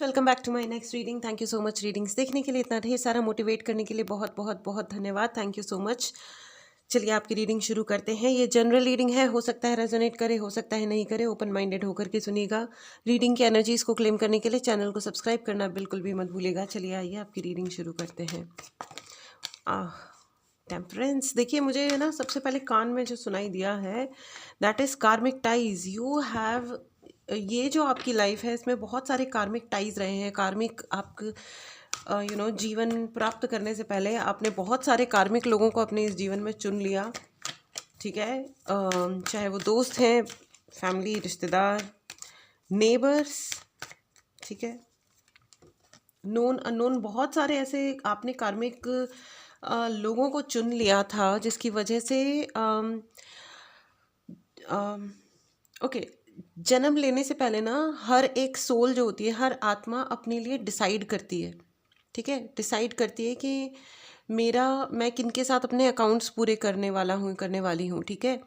Welcome back to my next reading. Thank you so much readings देखने के लिए, इतना ढेर सारा मोटिवेट करने के लिए बहुत बहुत बहुत धन्यवाद। Thank you so much. चलिए आपकी रीडिंग शुरू करते हैं। ये जनरल रीडिंग है, हो सकता है रेजोनेट करे, हो सकता है नहीं करे। ओपन माइंडेड होकर के सुनिएगा। रीडिंग की एनर्जीज को क्लेम करने के लिए चैनल को सब्सक्राइब करना बिल्कुल भी मत भूलिएगा। चलिए आइए आपकी रीडिंग शुरू करते हैं। टेम्परेंस, देखिए मुझे ना सबसे पहले कान में जो सुनाई दिया है दैट इज़ कार्मिक टाइज। यू हैव, ये जो आपकी लाइफ है इसमें बहुत सारे कार्मिक टाइज रहे हैं। कार्मिक आप जीवन प्राप्त करने से पहले आपने बहुत सारे कार्मिक लोगों को अपने इस जीवन में चुन लिया। ठीक है, चाहे वो दोस्त हैं, फैमिली, रिश्तेदार, नेबर्स, ठीक है, नोन अननोन, बहुत सारे ऐसे आपने कार्मिक लोगों को चुन लिया था जिसकी वजह से ओके, जन्म लेने से पहले ना हर एक सोल जो होती है, हर आत्मा अपने लिए डिसाइड करती है। ठीक है, डिसाइड करती है कि मैं किनके साथ अपने अकाउंट्स पूरे करने करने वाली हूँ। ठीक है,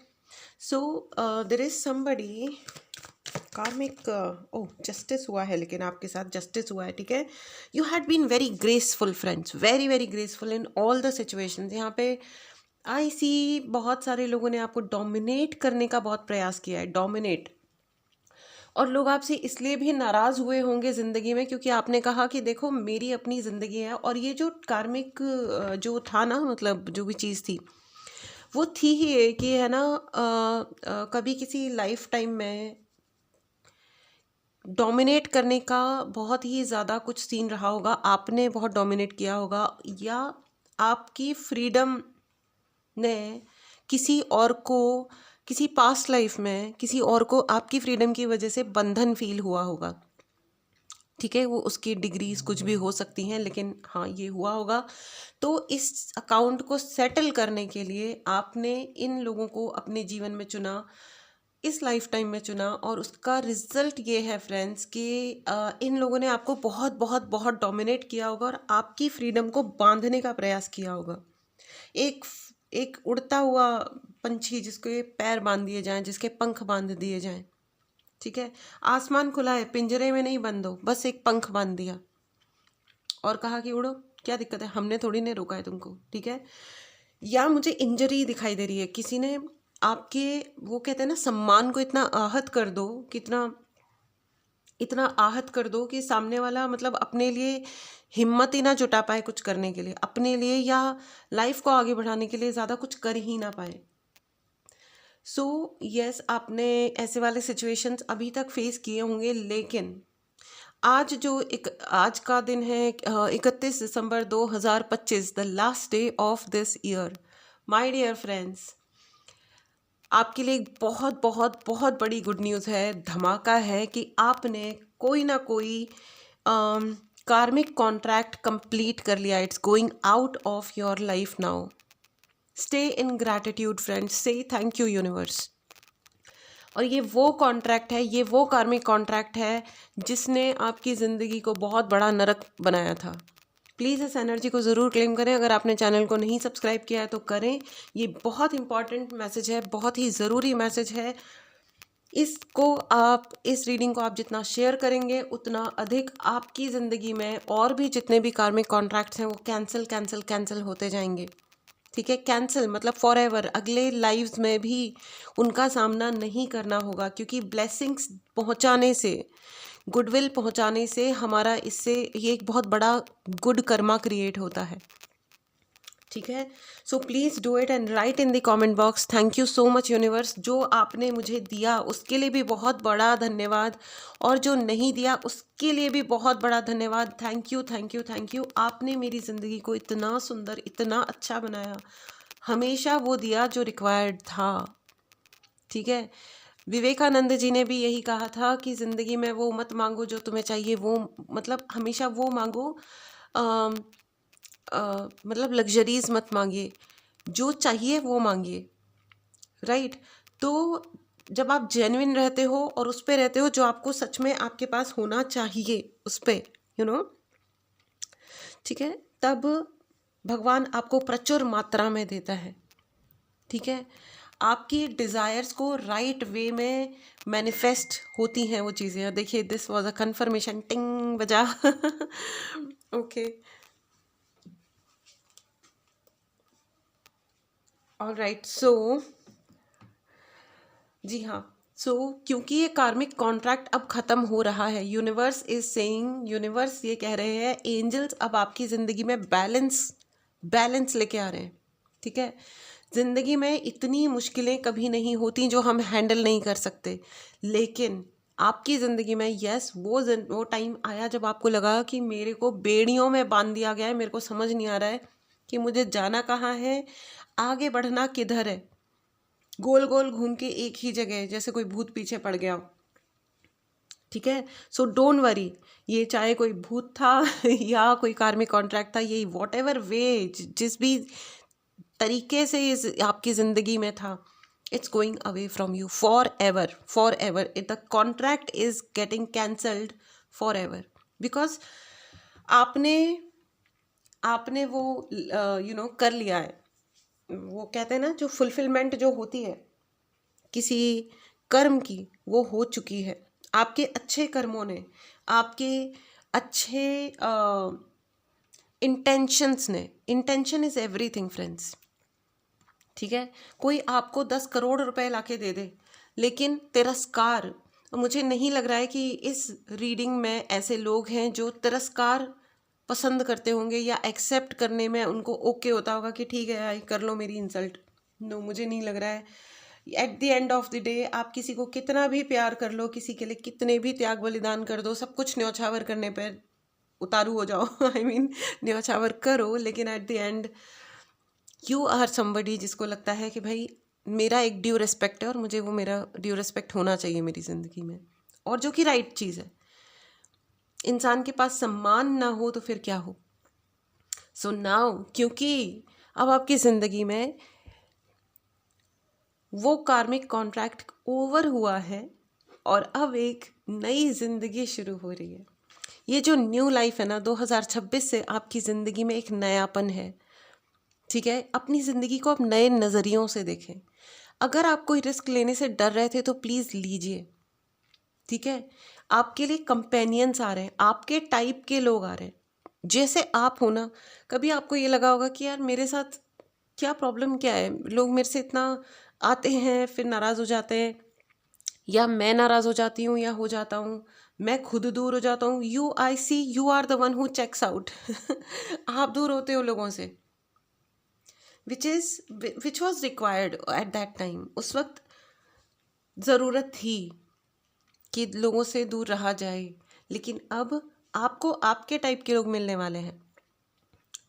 सो देयर इज समबडी कार्मिक। ओह, जस्टिस हुआ है, लेकिन आपके साथ जस्टिस हुआ है। ठीक है, you had been very graceful friends, very very graceful in all the situations. यहाँ पे आई सी बहुत सारे लोगों ने आपको डोमिनेट करने का बहुत प्रयास किया है, डोमिनेट। और लोग आपसे इसलिए भी नाराज़ हुए होंगे ज़िंदगी में क्योंकि आपने कहा कि देखो मेरी अपनी ज़िंदगी है। और ये जो कार्मिक जो था ना, मतलब जो भी चीज़ थी वो थी ही कि है ना, कभी किसी लाइफ टाइम में डोमिनेट करने का बहुत ही ज़्यादा कुछ सीन रहा होगा। आपने बहुत डोमिनेट किया होगा, या आपकी फ्रीडम ने किसी और को, किसी पास्ट लाइफ में किसी और को आपकी फ्रीडम की वजह से बंधन फील हुआ होगा। ठीक है, वो उसकी डिग्रीज कुछ भी हो सकती हैं, लेकिन हाँ ये हुआ होगा। तो इस अकाउंट को सेटल करने के लिए आपने इन लोगों को अपने जीवन में चुना, इस लाइफ टाइम में चुना। और उसका रिजल्ट ये है फ्रेंड्स कि इन लोगों ने आपको बहुत बहुत बहुत डोमिनेट किया होगा और आपकी फ्रीडम को बांधने का प्रयास किया होगा। एक एक उड़ता हुआ पंछी जिसके पैर बांध दिए जाएं, जिसके पंख बांध दिए जाएं। ठीक है, आसमान खुला है, पिंजरे में नहीं बंद हो, बस एक पंख बांध दिया और कहा कि उड़ो, क्या दिक्कत है, हमने थोड़ी ने रोका है तुमको। ठीक है, या मुझे इंजरी दिखाई दे रही है, किसी ने आपके, वो कहते हैं ना, सम्मान को इतना आहत कर दो, कितना इतना आहत कर दो कि सामने वाला मतलब अपने लिए हिम्मत ही ना जुटा पाए कुछ करने के लिए, अपने लिए या लाइफ को आगे बढ़ाने के लिए ज़्यादा कुछ कर ही ना पाए। सो यस, आपने ऐसे वाले सिचुएशंस अभी तक फेस किए होंगे, लेकिन आज का दिन है 31 दिसंबर 2025, the last day of this year. My dear friends, आपके लिए एक बहुत बहुत बहुत बड़ी गुड न्यूज़ है, धमाका है कि आपने कोई ना कोई कार्मिक कॉन्ट्रैक्ट कंप्लीट कर लिया। It's going out of your life now. Stay in gratitude friends, से थैंक यू यूनिवर्स। और ये वो कॉन्ट्रैक्ट है, ये वो कार्मिक कॉन्ट्रैक्ट है जिसने आपकी ज़िंदगी को बहुत बड़ा नरक बनाया था। प्लीज़ इस एनर्जी को ज़रूर क्लेम करें। अगर आपने चैनल को नहीं सब्सक्राइब किया है तो करें। ये बहुत इंपॉर्टेंट मैसेज है, बहुत ही ज़रूरी मैसेज है। इस रीडिंग को आप जितना शेयर करेंगे उतना अधिक आपकी ज़िंदगी में और भी जितने भी कार्मिक कॉन्ट्रैक्ट्स हैं वो कैंसिल कैंसिल कैंसिल होते जाएंगे। ठीक है, कैंसिल मतलब फॉर एवर, अगले लाइव्स में भी उनका सामना नहीं करना होगा, क्योंकि ब्लेसिंग्स पहुंचाने से, गुडविल पहुंचाने से हमारा इससे ये एक बहुत बड़ा गुड कर्मा क्रिएट होता है। ठीक है, so please do it and right in the comment box thank you so much universe. जो आपने मुझे दिया उसके लिए भी बहुत बड़ा धन्यवाद, और जो नहीं दिया उसके लिए भी बहुत बड़ा धन्यवाद। Thank you thank you thank you. आपने मेरी ज़िंदगी को इतना सुंदर, इतना अच्छा बनाया, हमेशा वो दिया जो रिक्वायर्ड था। ठीक है, विवेकानंद जी ने भी यही कहा था कि ज़िंदगी में वो मत मांगो जो तुम्हें चाहिए, वो मतलब हमेशा वो मांगो, मतलब लग्जरीज मत मांगिए, जो चाहिए वो मांगिए। राइट, तो जब आप जेन्युइन रहते हो और उस पे रहते हो जो आपको सच में आपके पास होना चाहिए उस पे, ठीक है, तब भगवान आपको प्रचुर मात्रा में देता है। ठीक है, आपकी डिज़ायर्स को राइट वे में मैनिफेस्ट होती हैं वो चीज़ें। देखिए, दिस वाज अ कन्फर्मेशन, टिंग बजा। Okay, alright. सो जी हाँ, सो क्योंकि ये कार्मिक कॉन्ट्रैक्ट अब ख़त्म हो रहा है, यूनिवर्स इज सेइंग, यूनिवर्स ये कह रहे हैं, एंजल्स अब आपकी ज़िंदगी में बैलेंस लेके आ रहे हैं। ठीक है, ज़िंदगी में इतनी मुश्किलें कभी नहीं होती जो हम हैंडल नहीं कर सकते, लेकिन आपकी ज़िंदगी में यस वो टाइम आया जब आपको लगा कि मेरे को बेड़ियों में बांध दिया गया है, मेरे को समझ नहीं आ रहा है कि मुझे जाना कहाँ है, आगे बढ़ना किधर है। गोल गोल घूम के एक ही जगह, जैसे कोई भूत पीछे पड़ गया हो। ठीक है, सो डोंट वरी, ये चाहे कोई भूत था या कोई कार्मिक कॉन्ट्रैक्ट था, ये वॉट एवर वे, जिस भी तरीके से इस आपकी ज़िंदगी में था, it's going away from you for ever the contract is getting cancelled for ever, because आपने आपने वो कर लिया है। वो कहते हैं ना, जो फुलफिलमेंट जो होती है किसी कर्म की, वो हो चुकी है। आपके अच्छे कर्मों ने, आपके अच्छे इंटेंशंस ने, इंटेंशन इज एवरीथिंग फ्रेंड्स। ठीक है, कोई आपको 10 करोड़ रुपए लाके दे दे, लेकिन तिरस्कार, मुझे नहीं लग रहा है कि इस रीडिंग में ऐसे लोग हैं जो तिरस्कार पसंद करते होंगे या एक्सेप्ट करने में उनको ओके होता होगा कि ठीक है आई कर लो मेरी इंसल्ट। नो, मुझे नहीं लग रहा है। Eight the and of the day आप किसी को कितना भी प्यार कर लो, किसी के लिए कितने भी त्याग बलिदान कर दो, सब कुछ न्यौछावर करने पर उतारू हो जाओ आई मीन न्यौछावर करो, लेकिन at the end you are somebody जिसको लगता है कि भाई मेरा एक ड्यू रिस्पेक्ट है और मुझे वो मेरा ड्यू रिस्पेक्ट होना चाहिए मेरी ज़िंदगी में, और जो कि राइट चीज़ है। इंसान के पास सम्मान ना हो तो फिर क्या हो। सो नाउ, क्योंकि अब आपकी ज़िंदगी में वो कार्मिक कॉन्ट्रैक्ट ओवर हुआ है और अब एक नई ज़िंदगी शुरू हो रही है। ये जो न्यू लाइफ है ना, 2026 से आपकी ज़िंदगी में एक नयापन है। ठीक है, अपनी ज़िंदगी को आप नए नज़रियों से देखें। अगर आप कोई रिस्क लेने से डर रहे थे तो प्लीज़ लीजिए। ठीक है, आपके लिए कंपेनियंस आ रहे हैं, आपके टाइप के लोग आ रहे हैं, जैसे आप हो ना। कभी आपको ये लगा होगा कि यार मेरे साथ क्या प्रॉब्लम क्या है, लोग मेरे से इतना आते हैं फिर नाराज़ हो जाते हैं, या मैं नाराज़ हो जाती हूँ या हो जाता हूँ, मैं खुद दूर हो जाता हूँ। I see you are the one who checks out. आप दूर होते हो लोगों से, which was required at that time. उस वक्त ज़रूरत थी कि लोगों से दूर रहा जाए, लेकिन अब आपको आपके टाइप के लोग मिलने वाले हैं।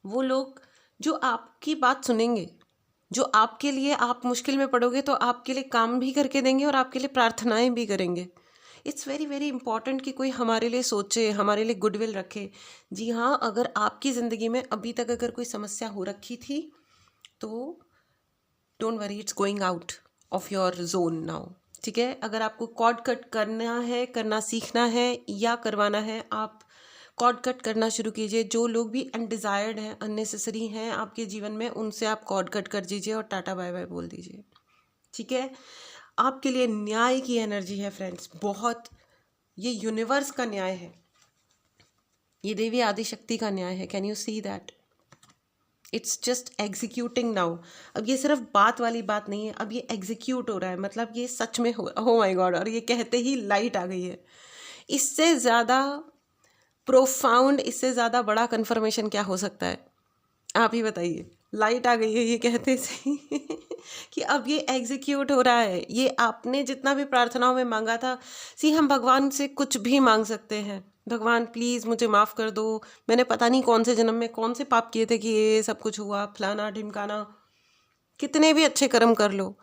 वो लोग जो आपकी बात सुनेंगे, जो आपके लिए, आप मुश्किल में पड़ोगे तो आपके लिए काम भी करके देंगे और आपके लिए प्रार्थनाएं भी करेंगे। इट्स वेरी वेरी इंपॉर्टेंट कि कोई हमारे लिए सोचे, हमारे लिए गुडविल रखे। जी हाँ, अगर आपकी ज़िंदगी में अभी तक अगर कोई समस्या हो रखी थी तो don't worry, it's going out of your zone now. ठीक है, अगर आपको कॉर्ड कट करना है, करना सीखना है या करवाना है, आप कॉर्ड कट करना शुरू कीजिए। जो लोग भी अनडिज़ायर्ड हैं, अननेसेसरी हैं आपके जीवन में, उनसे आप कॉर्ड कट कर दीजिए और टाटा बाय बाय बोल दीजिए। ठीक है, आपके लिए न्याय की एनर्जी है फ्रेंड्स, बहुत। ये यूनिवर्स का न्याय है, ये देवी आदिशक्ति का न्याय है। Can you see that? It's just executing now. अब ये सिर्फ बात वाली बात नहीं है, अब ये एग्जीक्यूट हो रहा है, मतलब ये सच में हो। ओह माय गॉड, और ये कहते ही लाइट आ गई है। इससे ज़्यादा प्रोफाउंड, इससे ज़्यादा बड़ा कन्फर्मेशन क्या हो सकता है? आप ही बताइए। लाइट आ गई है ये कहते से ही कि अब ये एग्जीक्यूट हो रहा है। ये आपने जितना भी प्रार्थनाओं में मांगा था, हम भगवान से कुछ भी मांग सकते हैं। भगवान प्लीज़ मुझे माफ़ कर दो, मैंने पता नहीं कौन से जन्म में कौन से पाप किए थे कि ये सब कुछ हुआ, फलाना ढिमकाना। कितने भी अच्छे कर्म कर लो,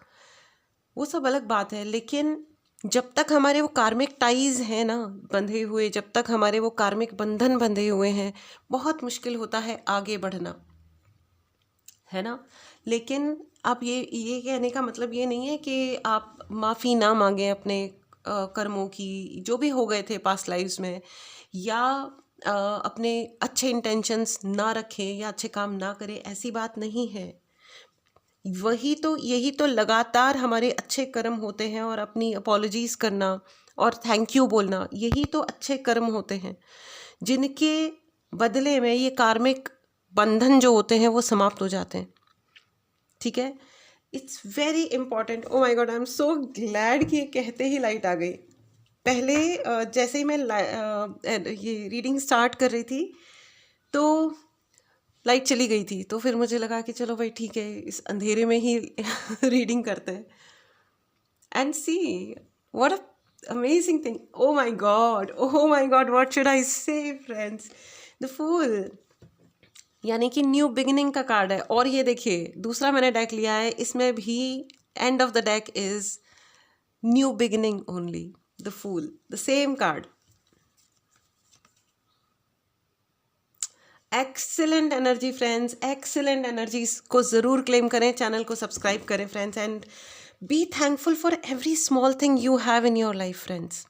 वो सब अलग बात है, लेकिन जब तक हमारे वो कार्मिक टाइज हैं ना बंधे हुए, जब तक हमारे वो कार्मिक बंधन बंधे हुए हैं, बहुत मुश्किल होता है आगे बढ़ना, है ना। लेकिन अब ये कहने का मतलब ये नहीं है कि आप माफ़ी ना मांगें अपने कर्मों की, जो भी हो गए थे पास्ट लाइव्स में, या अपने अच्छे इंटेंशंस ना रखें या अच्छे काम ना करें, ऐसी बात नहीं है। यही तो लगातार हमारे अच्छे कर्म होते हैं, और अपनी अपॉलॉजीज करना और थैंक यू बोलना, यही तो अच्छे कर्म होते हैं, जिनके बदले में ये कार्मिक बंधन जो होते हैं वो समाप्त हो जाते हैं। ठीक है, it's very important. Oh my God, I am so glad कि ये कहते ही लाइट आ गई। पहले जैसे ही मैं ये रीडिंग स्टार्ट कर रही थी तो लाइट चली गई थी, तो फिर मुझे लगा कि चलो भाई ठीक है, इस अंधेरे में ही रीडिंग करते हैं। And see what a amazing thing. Oh my God, oh my God, what should I से फ्रेंड्स, द फूल, यानी कि न्यू बिगिनिंग का कार्ड है। और ये देखिए दूसरा मैंने डेक लिया है, इसमें भी end of the deck is new beginning only, the fool, the same card. Excellent energy friends, excellent energy को ज़रूर क्लेम करें, चैनल को सब्सक्राइब करें friends, and be thankful for every small thing you have in your life friends.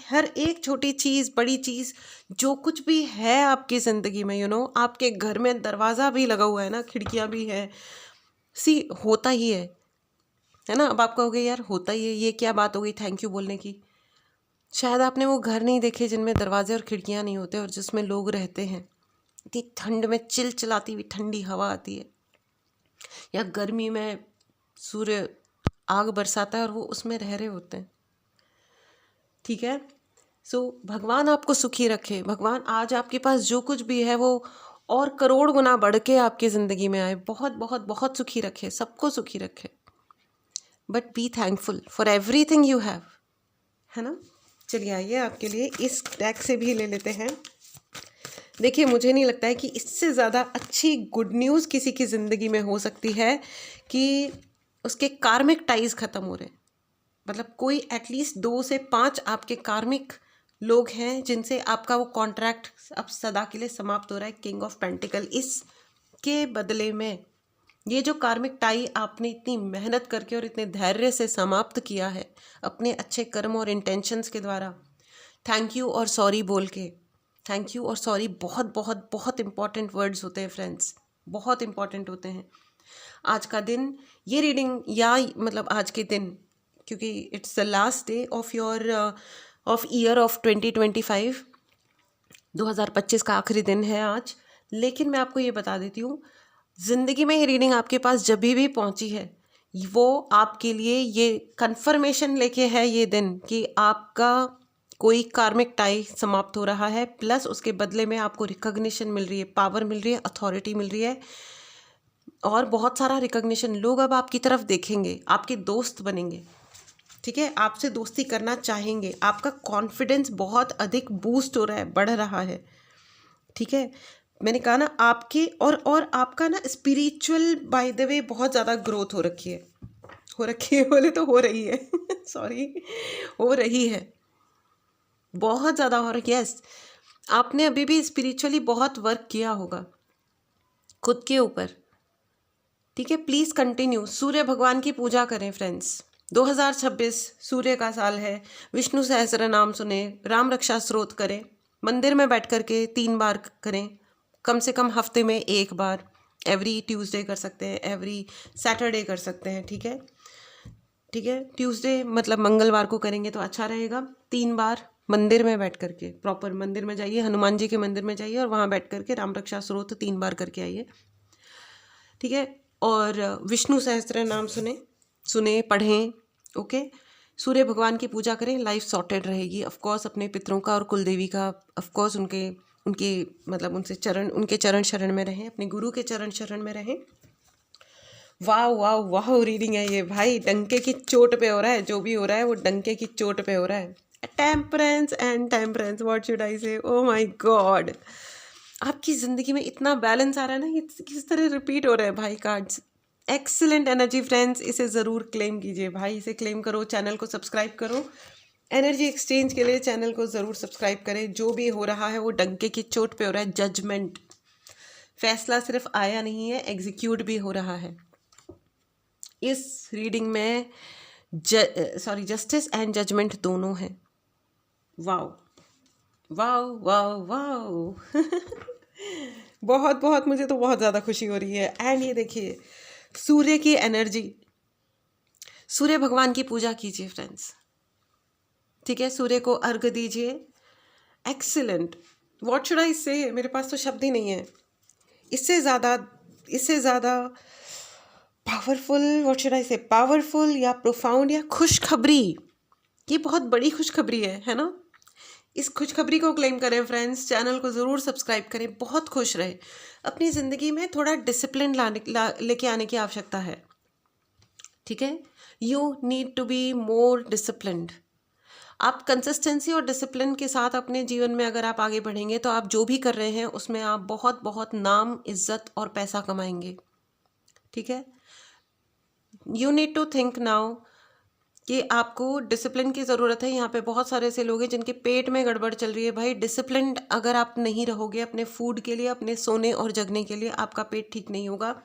हर एक छोटी चीज़, बड़ी चीज़, जो कुछ भी है आपकी ज़िंदगी में, आपके घर में दरवाज़ा भी लगा हुआ है ना, खिड़कियाँ भी है, होता ही है ना। अब आप कहोगे यार होता ही है, ये क्या बात हो गई थैंक यू बोलने की। शायद आपने वो घर नहीं देखे जिनमें दरवाजे और खिड़कियाँ नहीं होते और जिसमें लोग रहते हैं, इतनी ठंड में चिलचिलाती हुई ठंडी हवा आती है, या गर्मी में सूर्य आग बरसाता है और वो उसमें रह रहे होते हैं। ठीक है, सो भगवान आपको सुखी रखे, भगवान आज आपके पास जो कुछ भी है वो और करोड़ गुना बढ़ के आपकी ज़िंदगी में आए, बहुत बहुत बहुत सुखी रखे, सबको सुखी रखे। But B thankful for everything you have, है ना। चलिए आइए आपके लिए इस डेक से भी ले लेते हैं। देखिए मुझे नहीं लगता है कि इससे ज़्यादा अच्छी गुड न्यूज़ किसी की ज़िंदगी में हो सकती है कि उसके कार्मिक टाइज ख़त्म हो रहे हैं। मतलब कोई एटलीस्ट 2 से 5 आपके कार्मिक लोग हैं जिनसे आपका वो कॉन्ट्रैक्ट अब सदा के लिए समाप्त हो रहा है। किंग ऑफ पेंटिकल, इसके बदले में ये जो कार्मिक टाई आपने इतनी मेहनत करके और इतने धैर्य से समाप्त किया है अपने अच्छे कर्म और इंटेंशंस के द्वारा, थैंक यू और सॉरी बोल के, थैंक यू और सॉरी बहुत बहुत बहुत इंपॉर्टेंट वर्ड्स होते हैं फ्रेंड्स, बहुत इंपॉर्टेंट होते हैं। आज का दिन, ये रीडिंग, या मतलब आज के दिन, क्योंकि it's the last day of your of year of 2025, 2025 का आखिरी दिन है आज। लेकिन मैं आपको ये बता देती हूँ, ज़िंदगी में ये रीडिंग आपके पास जब भी पहुँची है, वो आपके लिए ये कंफर्मेशन लेके है ये दिन कि आपका कोई कार्मिक टाई समाप्त हो रहा है, प्लस उसके बदले में आपको रिकॉग्निशन मिल रही है, पावर मिल रही है, अथॉरिटी मिल रही है, और बहुत सारा रिकॉग्निशन। लोग अब आपकी तरफ देखेंगे, आपके दोस्त बनेंगे, ठीक है, आपसे दोस्ती करना चाहेंगे, आपका कॉन्फिडेंस बहुत अधिक बूस्ट हो रहा है, बढ़ रहा है। ठीक है, मैंने कहा ना आपके और आपका ना स्पिरिचुअल बाय द वे बहुत ज़्यादा ग्रोथ हो रखी है बोले तो हो रही है सॉरी, हो रही है, बहुत ज़्यादा हो रही है। यस, आपने अभी भी स्पिरिचुअली बहुत वर्क किया होगा खुद के ऊपर। ठीक है, प्लीज़ कंटिन्यू, सूर्य भगवान की पूजा करें फ्रेंड्स। 2026 सूर्य का साल है, विष्णु सहस्त्र नाम सुने, राम रक्षा स्तोत्र करें, मंदिर में बैठ कर के 3 बार करें, कम से कम हफ्ते में 1 बार, एवरी ट्यूसडे कर सकते हैं, एवरी सैटरडे कर सकते हैं। ठीक है, ठीक है, ट्यूसडे मतलब मंगलवार को करेंगे तो अच्छा रहेगा। 3 बार मंदिर में बैठ करके, प्रॉपर मंदिर में जाइए, हनुमान जी के मंदिर में जाइए और वहाँ बैठ करके राम रक्षा स्तोत्र 3 बार करके आइए। ठीक है, और विष्णु सहस्त्र नाम सुने पढ़ें। ओके, सूर्य भगवान की पूजा करें, लाइफ सॉर्टेड रहेगी। ऑफ कोर्स अपने पितरों का और कुलदेवी का, ऑफ कोर्स उनके मतलब उनके चरण शरण में रहें, अपने गुरु के चरण शरण में रहें। वाह वाह वाह रीडिंग है ये भाई, डंके की चोट पे हो रहा है, जो भी हो रहा है वो डंके की चोट पे हो रहा है। Temperance and temperance, what should I say. Oh my God, आपकी ज़िंदगी में इतना बैलेंस आ रहा है ना, ये किस तरह रिपीट हो रहे हैं भाई कार्ड्स। एक्सीलेंट एनर्जी फ्रेंड्स, इसे ज़रूर क्लेम कीजिए भाई, इसे क्लेम करो, चैनल को सब्सक्राइब करो। एनर्जी एक्सचेंज के लिए चैनल को ज़रूर सब्सक्राइब करें। जो भी हो रहा है वो डंके की चोट पे हो रहा है। जजमेंट, फैसला सिर्फ आया नहीं है, एग्जीक्यूट भी हो रहा है। इस रीडिंग में जस्टिस एंड जजमेंट दोनों हैं। वाओ वाओ वाओ वाओ बहुत बहुत, मुझे तो बहुत ज़्यादा खुशी हो रही है। एंड ये देखिए, सूर्य की एनर्जी, सूर्य भगवान की पूजा कीजिए फ्रेंड्स, ठीक है, सूर्य को अर्घ दीजिए। एक्सीलेंट, व्हाट शुड आई से, मेरे पास तो शब्द ही नहीं है इससे ज़्यादा पावरफुल, व्हाट शुड आई से, पावरफुल या प्रोफाउंड या खुशखबरी, ये बहुत बड़ी खुशखबरी है ना। इस खुशखबरी को क्लेम करें फ्रेंड्स, चैनल को ज़रूर सब्सक्राइब करें, बहुत खुश रहे। अपनी ज़िंदगी में थोड़ा डिसिप्लिन लेके आने की आवश्यकता है, ठीक है। You need to be more disciplined. आप कंसिस्टेंसी और डिसिप्लिन के साथ अपने जीवन में अगर आप आगे बढ़ेंगे तो आप जो भी कर रहे हैं उसमें आप बहुत बहुत नाम, इज्जत और पैसा कमाएंगे, ठीक है। You need to think now कि आपको डिसिप्लिन की ज़रूरत है। यहाँ पे बहुत सारे ऐसे लोग हैं जिनके पेट में गड़बड़ चल रही है। भाई डिसिप्लिन अगर आप नहीं रहोगे अपने फूड के लिए, अपने सोने और जगने के लिए, आपका पेट ठीक नहीं होगा।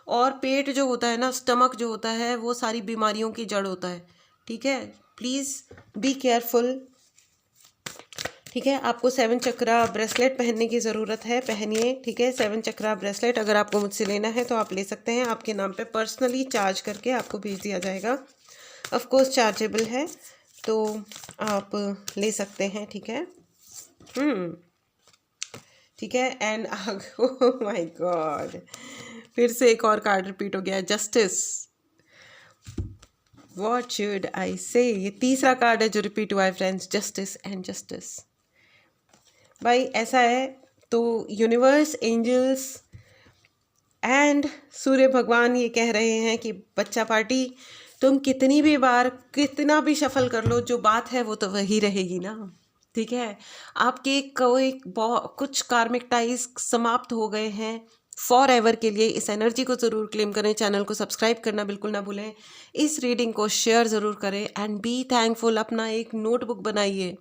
और पेट जो होता है ना, स्टमक जो होता है, वो सारी बीमारियों की जड़ होता है, ठीक है। प्लीज़ बी केयरफुल, ठीक है। आपको 7 चक्रा ब्रेसलेट पहनने की ज़रूरत है, पहनिए, ठीक है। 7 चक्रा ब्रेसलेट अगर आपको मुझसे लेना है तो आप ले सकते हैं, आपके नाम पे पर्सनली चार्ज करके आपको भेज दिया जाएगा। ऑफ कोर्स चार्जेबल है, तो आप ले सकते हैं, ठीक है। ठीक है। एंड ओह माय गॉड, फिर से एक और कार्ड रिपीट हो गया, जस्टिस। व्हाट शुड आई से, ये तीसरा कार्ड है जो रिपीट हुआ है फ्रेंड्स, जस्टिस एंड जस्टिस। भाई ऐसा है तो यूनिवर्स, एंजल्स एंड सूर्य भगवान ये कह रहे हैं कि बच्चा पार्टी, तुम कितनी भी बार कितना भी शफल कर लो, जो बात है वो तो वही रहेगी ना, ठीक है। आपके कोई कुछ कार्मिक टाइज समाप्त हो गए हैं फॉर एवर के लिए। इस एनर्जी को ज़रूर क्लेम करें, चैनल को सब्सक्राइब करना बिल्कुल ना भूलें, इस रीडिंग को शेयर ज़रूर करें एंड बी थैंकफुल। अपना एक नोटबुक बनाइए,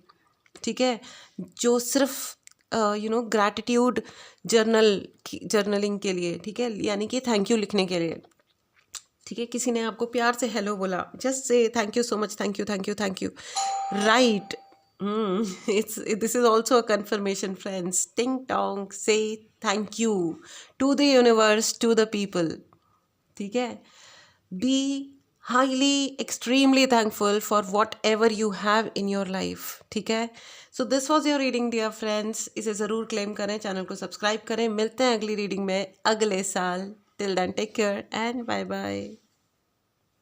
ठीक है, जो सिर्फ ग्रैटिट्यूड जर्नलिंग के लिए, ठीक है, यानी कि थैंक यू लिखने के लिए, ठीक है। किसी ने आपको प्यार से हेलो बोला, just say thank you so much, thank you thank you thank you, right. This is also a confirmation friends, टिंग टोंग, say thank you to the universe, to the people, ठीक है। Be highly extremely thankful for whatever you have in your life, ठीक है। So this was your reading dear friends, इसे ज़रूर claim करें, channel को सब्सक्राइब करें। मिलते हैं अगली रीडिंग में अगले साल। Till then take care and bye bye.